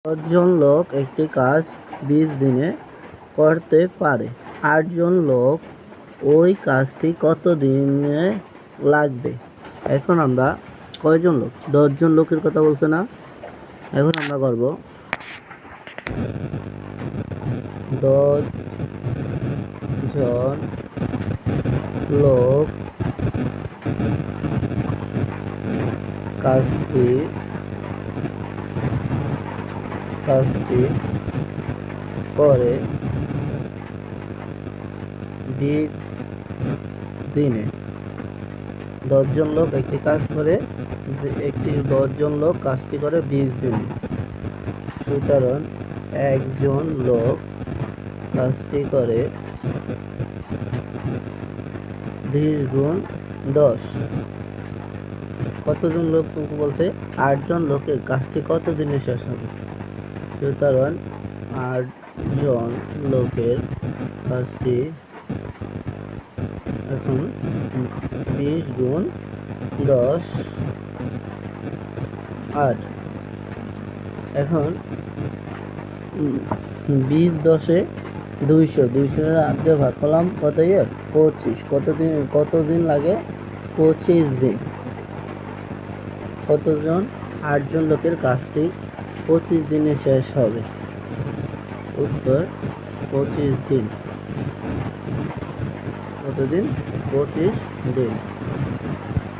10 জন লোক একটি কাজ 20 দিনে করতে পারে। 8 জন লোক ওই কাজটি কত দিনে লাগবে? এখন আমরা কয়জন লোক? 10 জন লোকের কথা বলছে না? এখন আমরা করব 10 জন লোক কাজটি করে 20 দিনে। 10 জন লোক একটি কাজ করে 10 জন লোক কাজটি করে 20 দিনে। সুতরাং একজন লোক কাজটি করে 20 গুণ 10। কতজন লোক বলছে? 8 জন লোকের কাজটি কত দিনে শেষ হবে? সুতরাং 8 জন লোকের কাজটি এখন 20 গুণ 10 8। এখন 20 10 200 8 দিয়ে ভাগ করলাম কত? 25। কতদিন লাগে? 25 দিন। কতজন? 8 জন লোকের কাজটি 25 দিনে শেষ হবে। উত্তর 25 দিন। কতদিন? 25 দিন।